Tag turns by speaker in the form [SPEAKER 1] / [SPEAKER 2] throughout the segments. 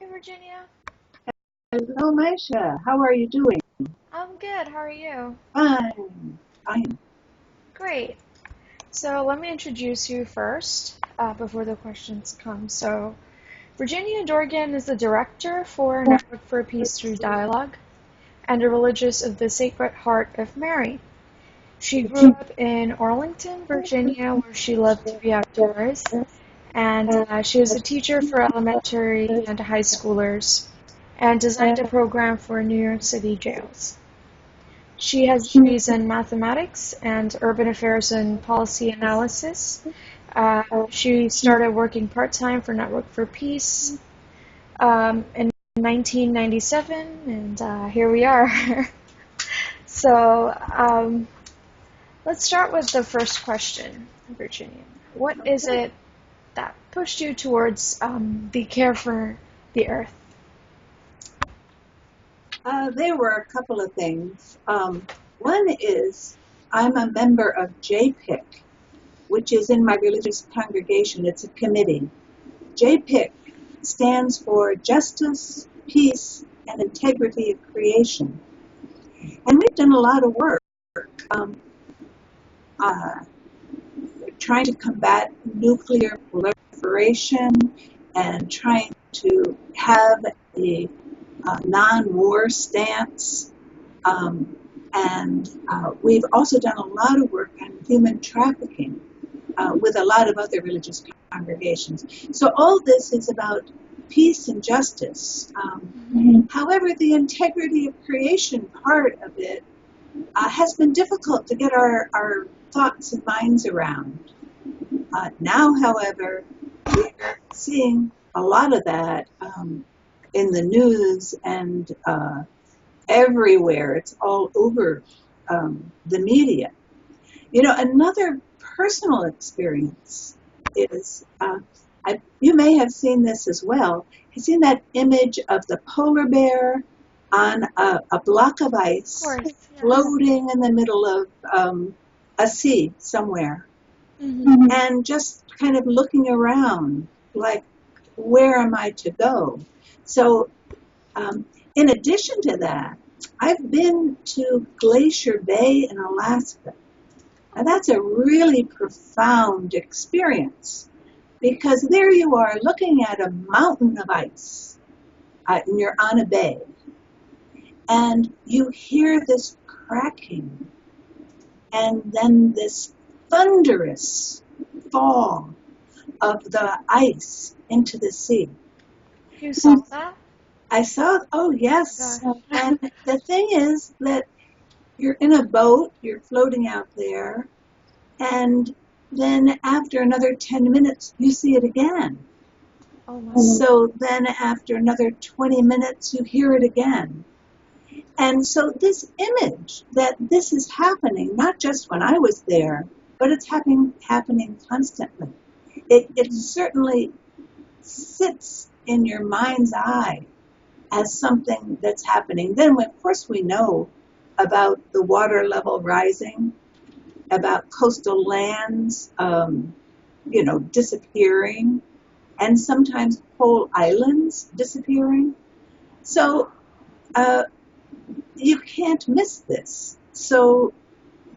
[SPEAKER 1] Hey Virginia,
[SPEAKER 2] Hello, Maisha. How are you doing?
[SPEAKER 1] I'm good. How are you?
[SPEAKER 2] Fine. Fine.
[SPEAKER 1] Great. So let me introduce you first before the questions come. So Virginia Dorgan is the director for Network for Peace Through Dialogue and a religious of the Sacred Heart of Mary. She grew up in Arlington, Virginia, where she loved to be outdoors, and she was a teacher for elementary and high schoolers and designed a program for New York City jails. She has degrees in mathematics and urban affairs and policy analysis. She started working part-time for Network for Peace in 1997, and here we are. So let's start with the first question, Virginia. What is it that pushed you towards the care for the earth?
[SPEAKER 2] There were a couple of things. One is I'm a member of JPIC, which is in my religious congregation. It's a committee. JPIC stands for Justice, Peace, and Integrity of Creation. And we've done a lot of work uh, trying to combat nuclear proliferation and trying to have a non-war stance. And we've also done a lot of work on human trafficking with a lot of other religious congregations. So all this is about peace and justice. However, the integrity of creation part of it has been difficult to get our thoughts and minds around. Now, however, we're seeing a lot of that in the news and everywhere. It's all over the media. You know, another personal experience is, you may have seen this as well. You've seen that image of the polar bear on a block of ice
[SPEAKER 1] Of course, yes.
[SPEAKER 2] floating in the middle of a sea somewhere, and just kind of looking around like, where am I to go? So in addition to that, I've been to Glacier Bay in Alaska. Now that's a really profound experience because there you are looking at a mountain of ice and you're on a bay and you hear this cracking and then this thunderous fall of the ice into the sea.
[SPEAKER 1] You saw that?
[SPEAKER 2] I saw, oh yes,
[SPEAKER 1] Gosh.
[SPEAKER 2] and the thing is that you're in a boat, you're floating out there, and then after another 10 minutes, you see it again.
[SPEAKER 1] Oh my.
[SPEAKER 2] So then after another 20 minutes, you hear it again. And so this image that this is happening, not just when I was there, but it's happening constantly. It certainly sits in your mind's eye as something that's happening. Then, of course, we know about the water level rising, about coastal lands, disappearing, and sometimes whole islands disappearing. So you can't miss this. So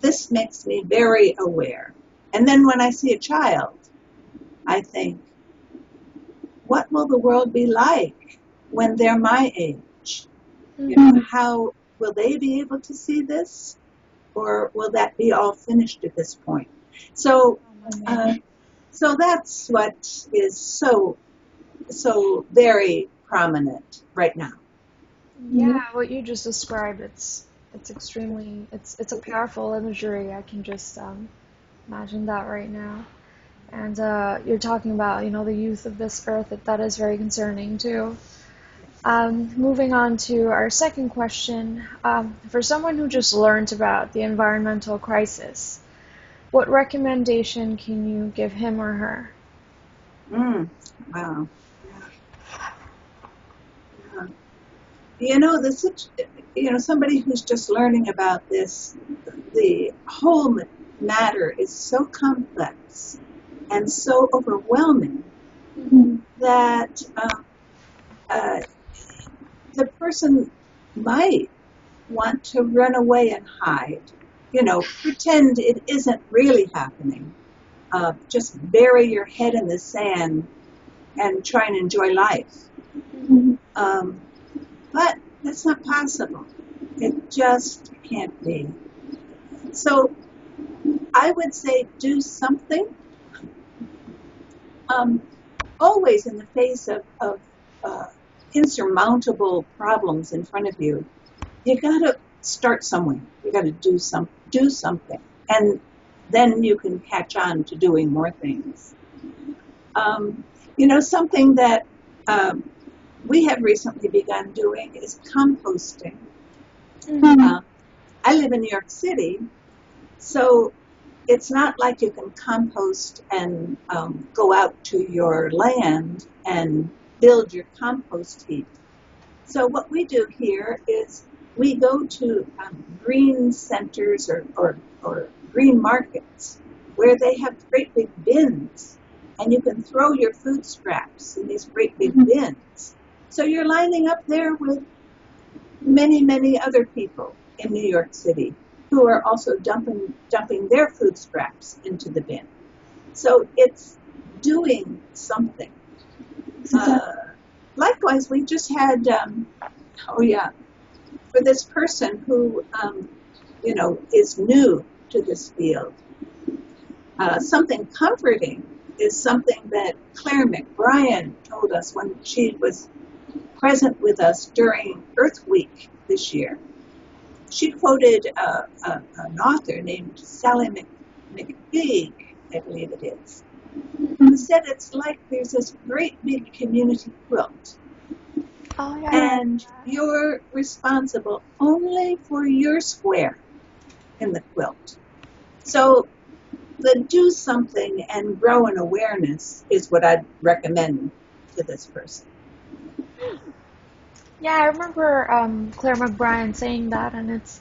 [SPEAKER 2] this makes me very aware. And then when I see a child, I think, what will the world be like when they're my age? You know, how will they be able to see this? Or will that be all finished at this point? So, so that's what is so very prominent right now.
[SPEAKER 1] Yeah, what you just described, it's extremely, it's a powerful imagery. I can just imagine that right now. And you're talking about, the youth of this earth, that is very concerning too. Moving on to our second question, for someone who just learned about the environmental crisis, what recommendation can you give him or her?
[SPEAKER 2] Wow. Yeah. Somebody who's just learning about this, the whole matter is so complex and so overwhelming that uh, the person might want to run away and hide, pretend it isn't really happening. Just bury your head in the sand and try and enjoy life. But that's not possible. It just can't be. So I would say do something. Always in the face of insurmountable problems in front of you, you got to start somewhere. You got to do something, and then you can catch on to doing more things. Something that we have recently begun doing is composting. I live in New York City, so it's not like you can compost and go out to your land and build your compost heap. So what we do here is we go to green centers or green markets where they have great big bins, and you can throw your food scraps in these great big bins. So you're lining up there with many, many other people in New York City who are also dumping their food scraps into the bin. So it's doing something. Likewise, we just had, for this person who, is new to this field, something comforting is something that Claire McBrien told us when she was present with us during Earth Week this year. She quoted an author named Sally McBeig, I believe it is, who said it's like there's this great big community quilt.
[SPEAKER 1] Oh, yeah.
[SPEAKER 2] And you're responsible only for your square in the quilt. So the do something and grow an awareness is what I'd recommend to this person.
[SPEAKER 1] Yeah, I remember Claire McBrien saying that, and it's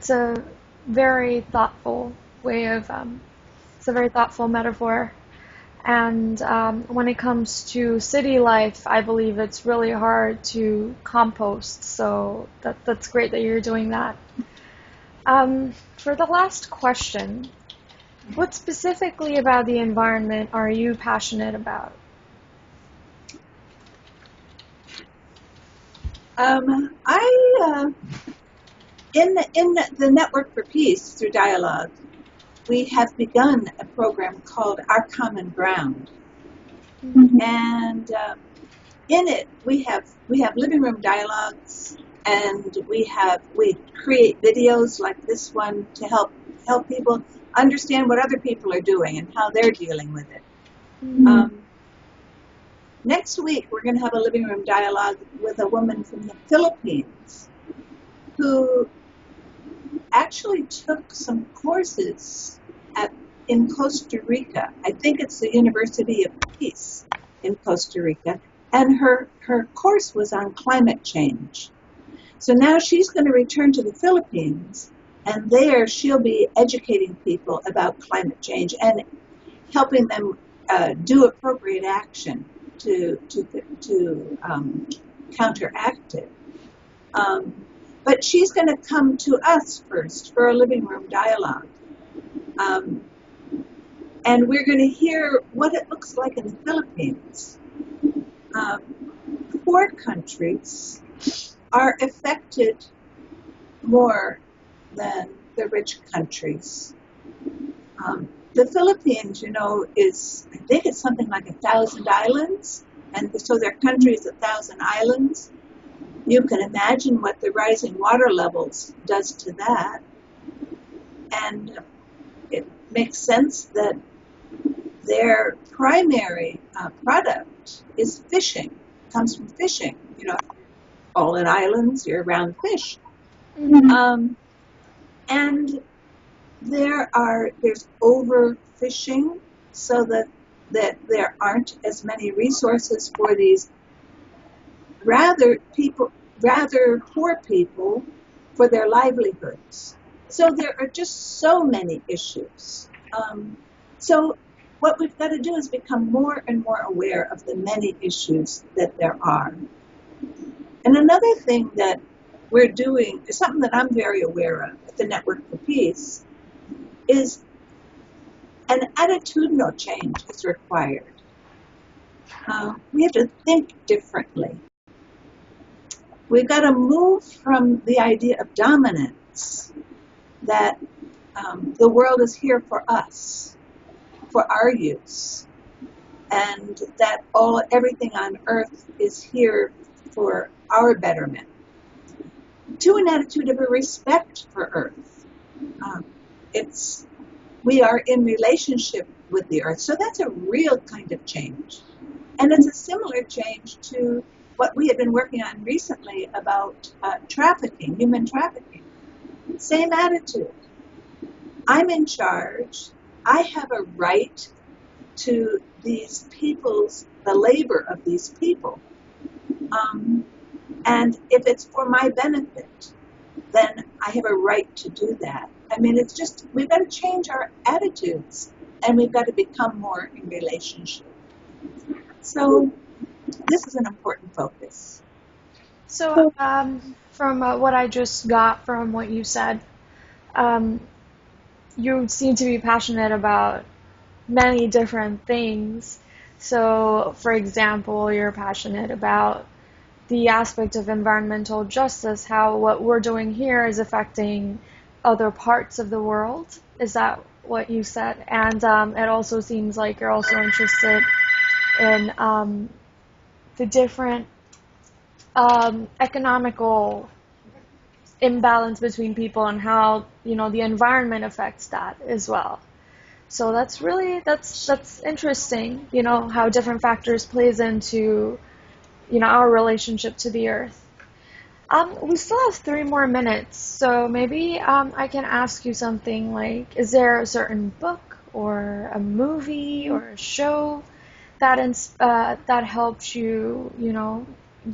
[SPEAKER 1] a very thoughtful way of it's a very thoughtful metaphor. And when it comes to city life, I believe it's really hard to compost. So that's great that you're doing that. For the last question, what specifically about the environment are you passionate about?
[SPEAKER 2] In the Network for Peace through Dialogue, we have begun a program called Our Common Ground, and in it we have living room dialogues, and we create videos like this one to help people understand what other people are doing and how they're dealing with it. Next week, we're going to have a living room dialogue with a woman from the Philippines who actually took some courses in Costa Rica. I think it's the University of Peace in Costa Rica. And her course was on climate change. So now she's going to return to the Philippines, and there she'll be educating people about climate change and helping them do appropriate action to counteract it. But she's going to come to us first for a living room dialogue. And we're going to hear what it looks like in the Philippines. Poor countries are affected more than the rich countries. The Philippines, I think it's something like 1,000 islands, and so their country is 1,000 islands. You can imagine what the rising water levels does to that. And it makes sense that their primary product is fishing, comes from fishing. All in islands, you're around fish. And there's overfishing, so that there aren't as many resources for these rather poor people for their livelihoods. So there are just so many issues. So what we've got to do is become more and more aware of the many issues that there are. And another thing that we're doing is something that I'm very aware of at the Network for Peace is an attitudinal change is required. We have to think differently. We've got to move from the idea of dominance, that the world is here for us, for our use, and that everything on earth is here for our betterment, to an attitude of a respect for earth. We are in relationship with the earth, so that's a real kind of change. And it's a similar change to what we have been working on recently about trafficking, human trafficking. Same attitude. I'm in charge. I have a right to these people's, the labor of these people. And if it's for my benefit, then I have a right to do that. I mean, it's just, we've got to change our attitudes, and we've got to become more in relationship. So this is an important focus.
[SPEAKER 1] So from what I just got from what you said, you seem to be passionate about many different things. So, for example, you're passionate about the aspect of environmental justice, how what we're doing here is affecting other parts of the world. Is that what you said? And it also seems like you're also interested in the different economical imbalance between people and how, the environment affects that as well. So that's interesting, how different factors plays into, our relationship to the earth. We still have 3 more minutes, so maybe I can ask you something like, is there a certain book or a movie or a show that helped you,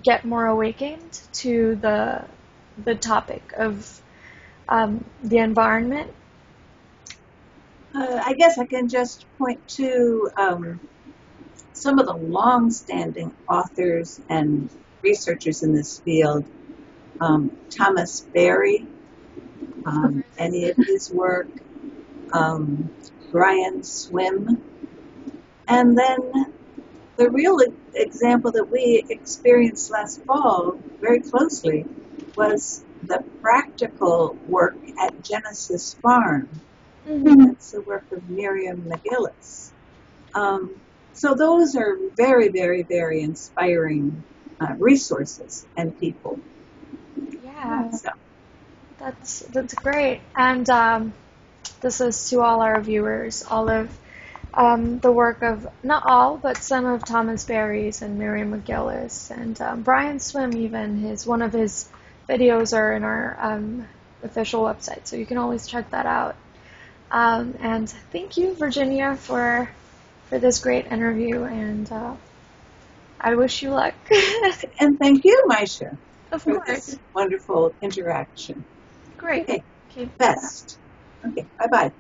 [SPEAKER 1] get more awakened to the topic of the environment?
[SPEAKER 2] I guess I can just point to some of the long-standing authors and researchers in this field. Thomas Berry, any of his work, Brian Swim, and then the real example that we experienced last fall very closely was the practical work at Genesis Farm.
[SPEAKER 1] Mm-hmm.
[SPEAKER 2] That's the work of Miriam McGillis. So those are very, very, very inspiring resources and people.
[SPEAKER 1] Yeah,
[SPEAKER 2] So.
[SPEAKER 1] that's great. And this is to all our viewers, all of the work of, not all, but some of Thomas Berry's and Miriam McGillis and Brian Swim. Even one of his videos are in our official website, so you can always check that out. And thank you, Virginia, for this great interview, and I wish you luck.
[SPEAKER 2] And thank you, Maisha,
[SPEAKER 1] Of
[SPEAKER 2] for
[SPEAKER 1] course.
[SPEAKER 2] this wonderful interaction.
[SPEAKER 1] Great.
[SPEAKER 2] Okay,
[SPEAKER 1] Okay.
[SPEAKER 2] best. Okay, bye-bye.